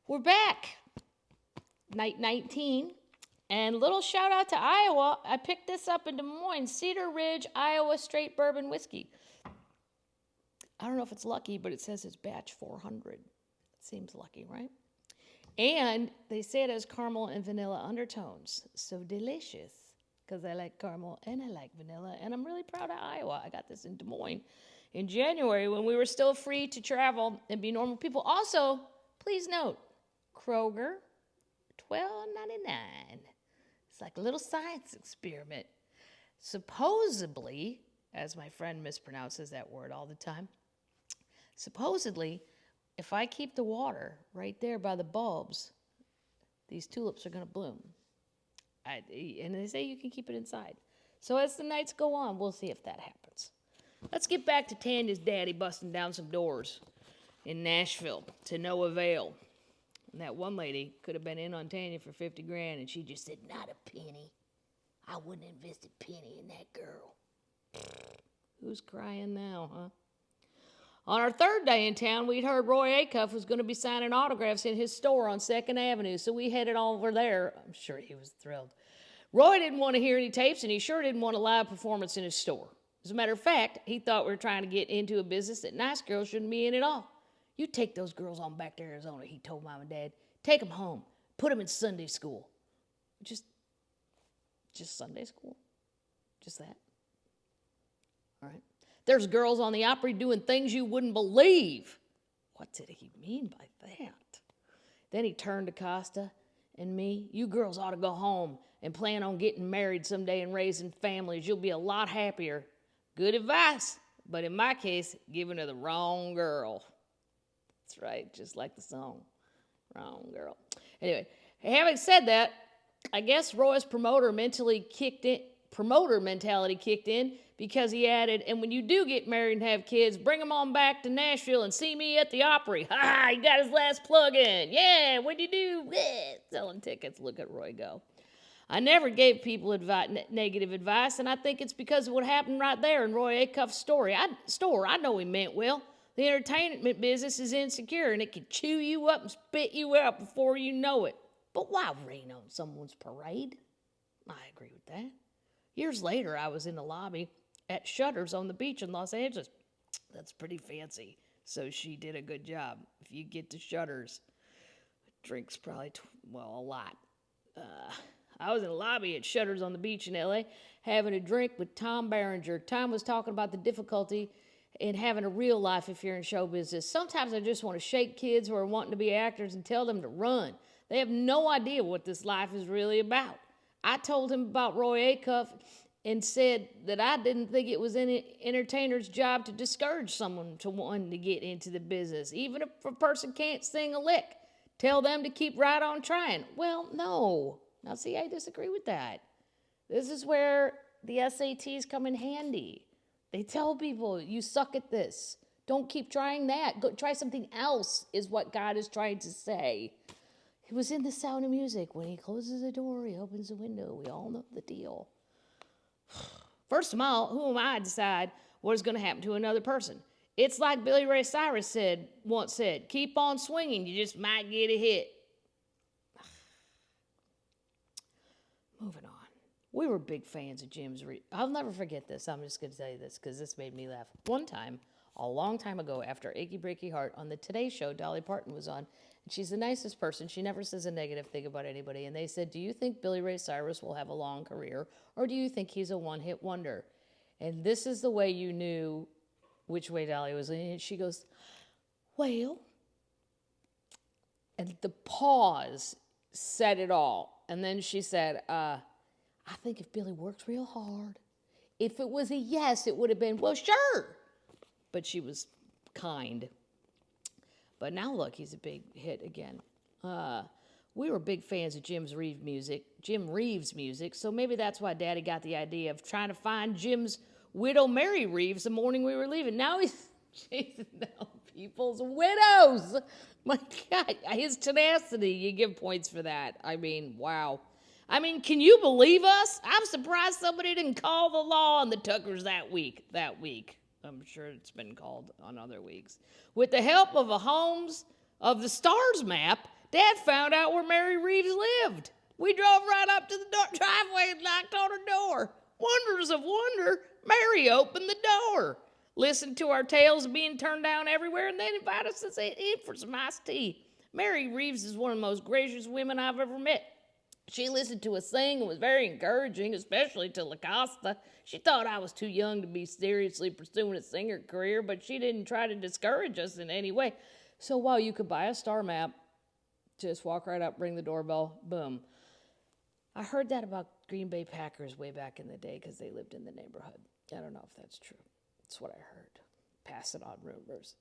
We're back. Night 19. And little shout out to Iowa. I picked this up in Des Moines. Cedar Ridge, Iowa Straight Bourbon Whiskey. I don't know if it's lucky, but it says it's batch 400. It seems lucky, right? And they say it has caramel and vanilla undertones. So delicious. Because I like caramel and I like vanilla. And I'm really proud of Iowa. I got this in Des Moines in January when we were still free to travel and be normal people. Also, please note, Kroger, $12.99. It's like a little science experiment. Supposedly, as my friend mispronounces that word all the time, supposedly, if I keep the water right there by the bulbs, these tulips are going to bloom. And they say you can keep it inside. So as the nights go on, we'll see if that happens. Let's get back to Tanya's daddy busting down some doors in Nashville to no avail. And that one lady could have been in on Tanya for $50,000, and she just said, not a penny. I wouldn't invest a penny in that girl. Who's crying now, huh? On our third day in town, we'd heard Roy Acuff was going to be signing autographs in his store on 2nd Avenue, so we headed over there. I'm sure he was thrilled. Roy didn't want to hear any tapes, and he sure didn't want a live performance in his store. As a matter of fact, he thought we were trying to get into a business that nice girls shouldn't be in at all. You take those girls on back to Arizona, he told Mom and Dad. Take them home. Put them in Sunday school. Just Sunday school? Just that? All right. There's girls on the Opry doing things you wouldn't believe. What did he mean by that? Then he turned to Costa and me. You girls ought to go home and plan on getting married someday and raising families. You'll be a lot happier. Good advice, but in my case, given to the wrong girl. That's right, just like the song. Wrong girl. Anyway, having said that, I guess Roy's promoter mentality kicked in because he added, and when you do get married and have kids, bring them on back to Nashville and see me at the Opry. Ha ha, he got his last plug in. Yeah, what'd you do? Yeah, selling tickets. Look at Roy go. I never gave people negative advice, and I think it's because of what happened right there in Roy Acuff's store. I know he meant well. The entertainment business is insecure, and it can chew you up and spit you out before you know it. But why rain on someone's parade? I agree with that. Years later, I was in the lobby at Shutters on the beach in Los Angeles. That's pretty fancy, so she did a good job. If you get to Shutters, drinks probably, a lot. I was in the lobby at Shutters on the beach in L.A. having a drink with Tom Berenger. Tom was talking about the difficulty in having a real life if you're in show business. Sometimes I just want to shake kids who are wanting to be actors and tell them to run. They have no idea what this life is really about. I told him about Roy Acuff and said that I didn't think it was any entertainer's job to discourage someone to wanting to get into the business, even if a person can't sing a lick. Tell them to keep right on trying. Well, no. Now, see, I disagree with that. This is where the SATs come in handy. They tell people, you suck at this. Don't keep trying that. Go try something else, is what God is trying to say. It was in The Sound of Music. When he closes a door, he opens a window. We all know the deal. First of all, who am I to decide what is going to happen to another person? It's like Billy Ray Cyrus once said, keep on swinging, you just might get a hit. Moving on. We were big fans of Jim's Reeves. I'll never forget this. I'm just going to tell you this because this made me laugh. One time, a long time ago, after Achy Breaky Heart, on the Today Show, Dolly Parton was on, and she's the nicest person. She never says a negative thing about anybody. And they said, do you think Billy Ray Cyrus will have a long career, or do you think he's a one-hit wonder? And this is the way you knew which way Dolly was leaning. And she goes, well, and the pause said it all. And then she said, I think if Billy works real hard, if it was a yes, it would have been, well, sure. But she was kind. But now look, he's a big hit again. We were big fans of Jim Reeves' music, so maybe that's why Daddy got the idea of trying to find Jim's widow, Mary Reeves, the morning we were leaving. Now he's chasing down people's widows. My God, his tenacity, you give points for that. I mean, wow. I mean, can you believe us? I'm surprised somebody didn't call the law on the Tuckers that week. I'm sure it's been called on other weeks. With the help of a Homes of the Stars map, Dad found out where Mary Reeves lived. We drove right up to the driveway and knocked on her door. Wonders of wonder, Mary opened the door, listened to our tales being turned down everywhere, and then invited us to sit in for some iced tea. Mary Reeves is one of the most gracious women I've ever met. She listened to us sing and was very encouraging, especially to La Costa. She thought I was too young to be seriously pursuing a singer career, but she didn't try to discourage us in any way. So while you could buy a star map, just walk right up, ring the doorbell, boom. I heard that about Green Bay Packers way back in the day because they lived in the neighborhood. I don't know if that's true. That's what I heard. Pass it on rumors.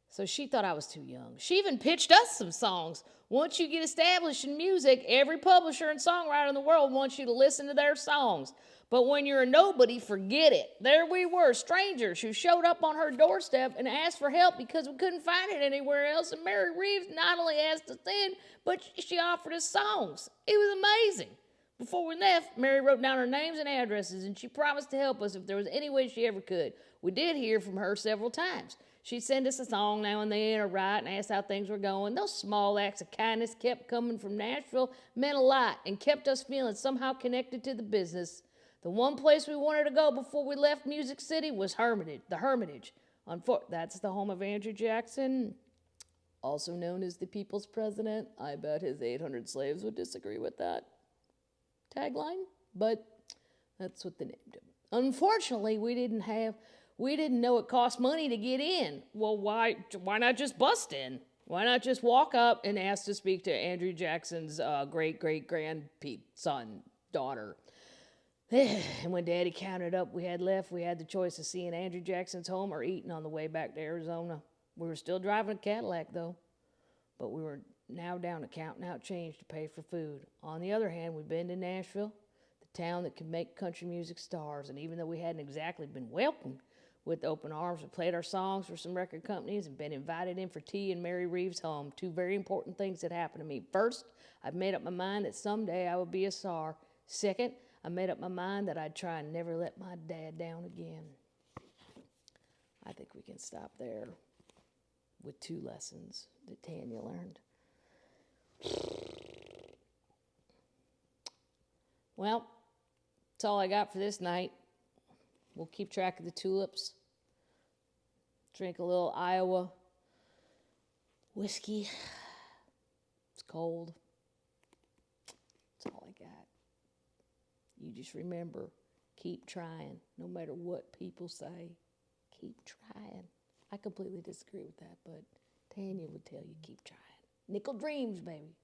So she thought I was too young. She even pitched us some songs. Once you get established in music, every publisher and songwriter in the world wants you to listen to their songs. But when you're a nobody, forget it. There we were, strangers who showed up on her doorstep and asked for help because we couldn't find it anywhere else. And Mary Reeves not only asked us in, but she offered us songs. It was amazing. Before we left, Mary wrote down her names and addresses, and she promised to help us if there was any way she ever could. We did hear from her several times. She'd send us a song now and then or write and ask how things were going. Those small acts of kindness kept coming from Nashville, meant a lot, and kept us feeling somehow connected to the business. The one place we wanted to go before we left Music City was the Hermitage. That's the home of Andrew Jackson, also known as the People's President. I bet his 800 slaves would disagree with that tagline, but that's what they named him. Unfortunately, we didn't know it cost money to get in. Well, why not just bust in? Why not just walk up and ask to speak to Andrew Jackson's great-great-grandson, daughter? And when Daddy counted up we had left, we had the choice of seeing Andrew Jackson's home or eating on the way back to Arizona. We were still driving a Cadillac, though, but we were now down to counting out change to pay for food. On the other hand, we'd been to Nashville, the town that can make country music stars, and even though we hadn't exactly been welcomed with open arms, we played our songs for some record companies and been invited in for tea in Mary Reeves' home. Two very important things that happened to me. First, I've made up my mind that someday I would be a star. Second, I made up my mind that I'd try and never let my dad down again. I think we can stop there with 2 lessons that Tanya learned. Well, that's all I got for this night. We'll keep track of the tulips. Drink a little Iowa whiskey. It's cold. That's all I got. You just remember, keep trying. No matter what people say, keep trying. I completely disagree with that, but Tanya would tell you keep trying. Nickel dreams, baby.